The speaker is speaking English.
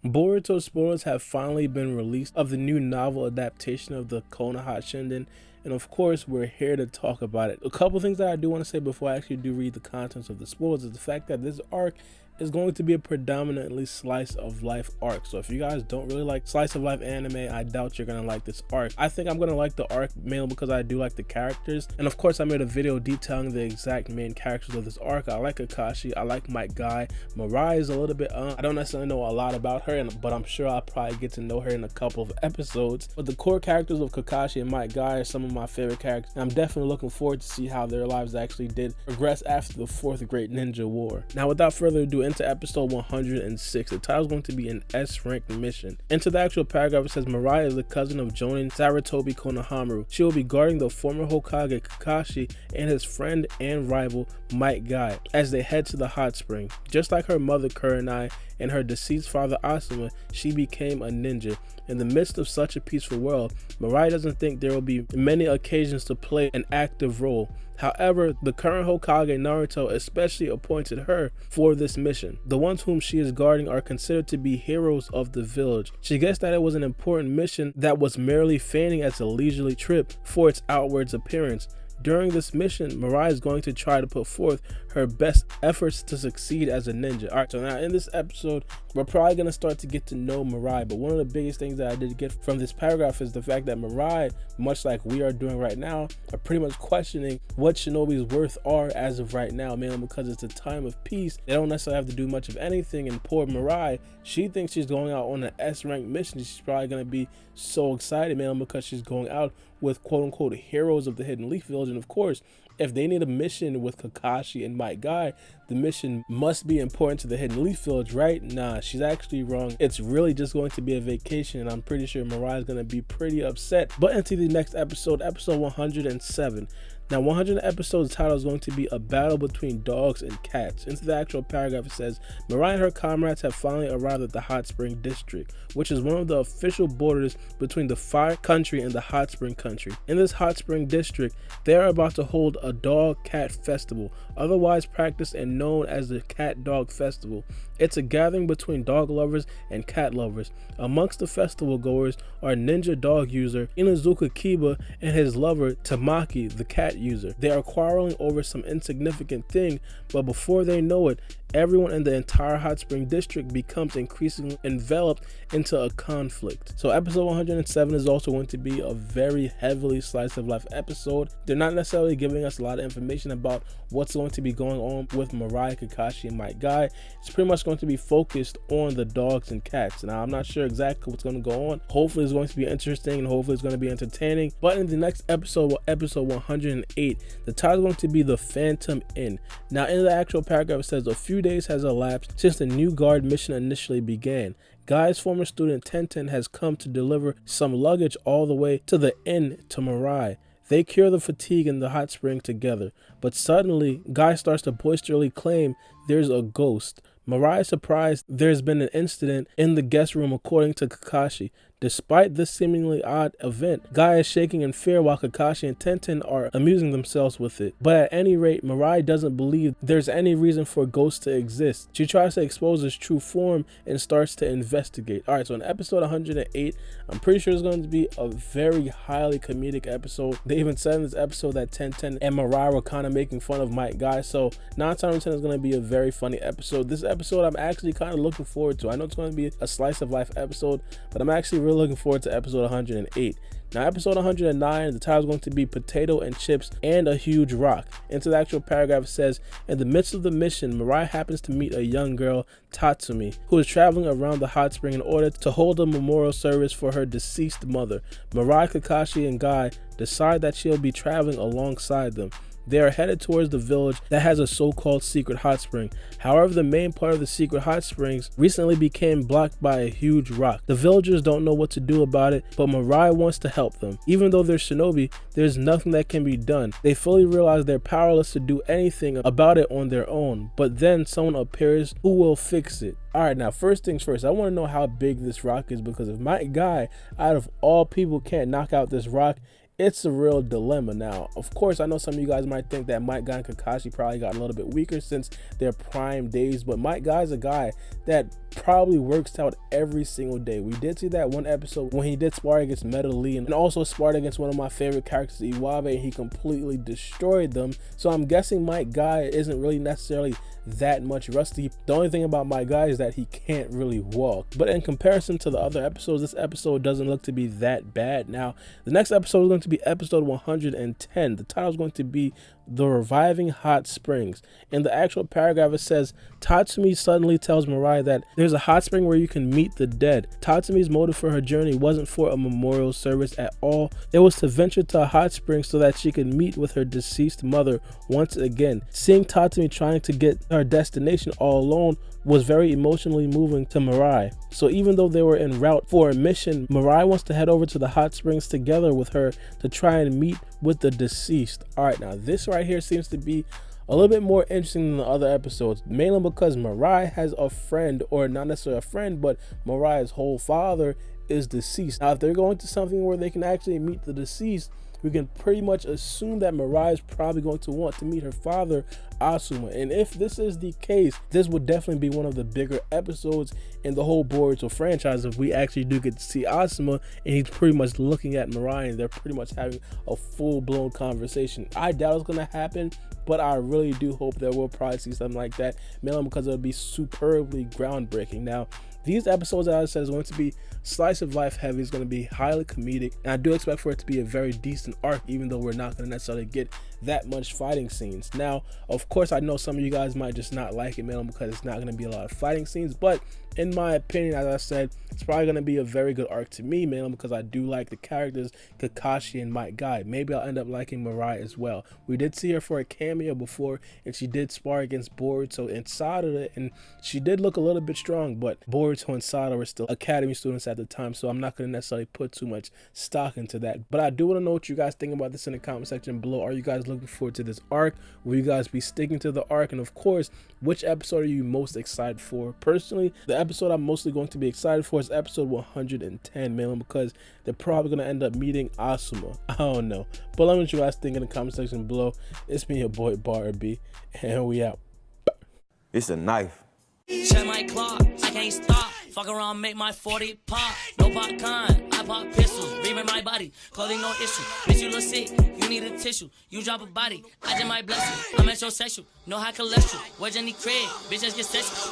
Boruto spoilers have finally been released of the new novel adaptation of the Konaha shinden, and of course we're here to talk about it. A couple things that I do want to say before I actually do read the contents of the spoilers is the fact that this arc is going to be a predominantly slice of life arc. So if you guys don't really like slice of life anime, I doubt you're gonna like this arc. I think I'm gonna like the arc mainly because I do like the characters, and of course I made a video detailing the exact main characters of this arc. I like Kakashi, I like Might Guy. Mirai is a little bit I don't necessarily know a lot about her, but I'm sure I'll probably get to know her in a couple of episodes. But the core characters of Kakashi and Might Guy are some of my favorite characters, and I'm definitely looking forward to see how their lives actually did progress after the fourth great ninja war. Now without further ado, into episode 106. The title is going to be an S-ranked mission. Into the actual paragraph, it says Mirai is the cousin of Jonin Sarutobi Konohamaru. She will be guarding the former Hokage Kakashi and his friend and rival Might Guy as they head to the hot spring. Just like her mother Kurenai and her deceased father Asuma, she became a ninja. In the midst of such a peaceful world, Mirai doesn't think there will be many occasions to play an active role. However, the current Hokage Naruto especially appointed her for this mission. The ones whom she is guarding are considered to be heroes of the village. She guessed that it was an important mission that was merely feigning as a leisurely trip for its outwards appearance. During this mission, Mirai is going to try to put forth her best efforts to succeed as a ninja. Alright, so now in this episode, we're probably going to start to get to know Mirai, but one of the biggest things that I did get from this paragraph is the fact that Mirai, much like we are doing right now, are pretty much questioning what shinobi's worth are as of right now, mainly because it's a time of peace. They don't necessarily have to do much of anything, and poor Mirai, she thinks she's going out on an S-ranked mission. She's probably going to be so excited, man, because she's going out with quote-unquote heroes of the Hidden Leaf Village. And of course, if they need a mission with Kakashi and Might Guy, the mission must be important to the Hidden Leaf Village, right? Nah, she's actually wrong. It's really just going to be a vacation, and I'm pretty sure Mirai is going to be pretty upset. But into the next episode, episode 107. Now 100 episodes, the title is going to be a battle between dogs and cats. Into the actual paragraph, it says Mirai and her comrades have finally arrived at the Hot Spring District, which is one of the official borders between the Fire Country and the Hot Spring Country. In this Hot Spring District, they are about to hold a dog-cat festival, otherwise practiced and known as the Cat Dog Festival. It's a gathering between dog lovers and cat lovers. Amongst the festival goers are ninja dog user Inuzuka Kiba and his lover Tamaki, the cat user. They are quarreling over some insignificant thing, but before they know it, everyone in the entire Hot Spring District becomes increasingly enveloped into a conflict. So episode 107 is also going to be a very heavily slice of life episode. They're not necessarily giving us a lot of information about what's going to be going on with Mirai, Kakashi, and Might Guy. It's pretty much going to be focused on the dogs and cats. Now I'm not sure exactly what's going to go on. Hopefully it's going to be interesting, and hopefully it's going to be entertaining. But in the next episode, episode 108, the title is going to be The Phantom Inn. Now in the actual paragraph, it says a few days has elapsed since the new guard mission initially began. Guy's former student Tenten has come to deliver some luggage all the way to the inn to Mirai. They cure the fatigue in the hot spring together, but suddenly Guy starts to boisterously claim there's a ghost. Mirai is surprised there's been an incident in the guest room, according to Kakashi. Despite this seemingly odd event, Guy is shaking in fear while Kakashi and Tenten are amusing themselves with it. But at any rate, Mirai doesn't believe there's any reason for ghosts to exist. She tries to expose his true form and starts to investigate. Alright, so in episode 108, I'm pretty sure it's going to be a very highly comedic episode. They even said in this episode that Tenten and Mirai were kind of making fun of Might Guy, so 9 times out of 10 is going to be a very funny episode. This episode I'm actually kind of looking forward to. I know it's going to be a slice of life episode, but I'm actually really looking forward to episode 108. Now episode 109, the title is going to be Potato and Chips and a Huge Rock. Into the actual paragraph, it says, in the midst of the mission, Mirai happens to meet a young girl, Tatsumi, who is traveling around the hot spring in order to hold a memorial service for her deceased mother. Mirai, Kakashi, and Guy decide that she'll be traveling alongside them. They are headed towards the village that has a so-called secret hot spring. However, the main part of the secret hot springs recently became blocked by a huge rock. The villagers don't know what to do about it, but Mirai wants to help them. Even though they're shinobi, there's nothing that can be done. They fully realize they're powerless to do anything about it on their own, but then someone appears who will fix it. Alright, now first things first, I want to know how big this rock is, because if my guy, out of all people, can't knock out this rock, it's a real dilemma. Now, of course, I know some of you guys might think that Might Guy and Kakashi probably got a little bit weaker since their prime days, but Might Guy's a guy that probably works out every single day. We did see that one episode when he did spar against Metal Lee and also sparred against one of my favorite characters, Iwabe, and he completely destroyed them. So I'm guessing my guy isn't really necessarily that much rusty. The only thing about my guy is that he can't really walk. But in comparison to the other episodes, this episode doesn't look to be that bad. Now, the next episode is going to be episode 110. The title is going to be The Reviving Hot Springs. In the actual paragraph, it says, Tatsumi suddenly tells Mirai that there's a hot spring where you can meet the dead. Tatsumi's motive for her journey wasn't for a memorial service at all. It was to venture to a hot spring so that she could meet with her deceased mother once again. Seeing Tatsumi trying to get her destination all alone was very emotionally moving to Mirai. So even though they were en route for a mission, Mirai wants to head over to the hot springs together with her to try and meet with the deceased. Alright, now this right here seems to be a little bit more interesting than the other episodes, mainly because Mirai has a friend, or not necessarily a friend, but Mirai's whole father is deceased. Now if they're going to something where they can actually meet the deceased, we can pretty much assume that Mirai is probably going to want to meet her father, Asuma. And if this is the case, this would definitely be one of the bigger episodes in the whole Boruto franchise if we actually do get to see Asuma and he's pretty much looking at Mirai and they're pretty much having a full-blown conversation. I doubt it's going to happen, but I really do hope that we'll probably see something like that, mainly because it would be superbly groundbreaking. Now, these episodes, as I said, is going to be slice of life heavy. It's going to be highly comedic, and I do expect for it to be a very decent arc, even though we're not going to necessarily get that much fighting scenes. Now, of course, I know some of you guys might just not like it, mainly because it's not going to be a lot of fighting scenes, but in my opinion, as I said, it's probably going to be a very good arc to me, mainly because I do like the characters Kakashi and my guy. Maybe I'll end up liking Mirai as well. We did see her for a cameo before, and she did spar against Boruto and Sada, and she did look a little bit strong, but Boruto and Sada were still academy students at the time, so I'm not going to necessarily put too much stock into that. But I do want to know what you guys think about this in the comment section below. Are you guys looking forward to this arc? Will you guys be sticking to the arc? And of course, which episode are you most excited for? Personally, the episode I'm mostly going to be excited for is episode 110, mainly because they're probably going to end up meeting Asuma. I don't know, but let me know what you guys think in the comment section below. It's me, your boy Baara, and we out. It's a knife. Check my clock, I can't stop. Fuck around, make my 40 pop. No popcorn, I pop pistols. Reaming my body, clothing no issue. Bitch, you look sick, you need a tissue. You drop a body, I just might bless you. I'm metrosexual, no high cholesterol. Where's Jenny Craig? Bitch, just get sexual.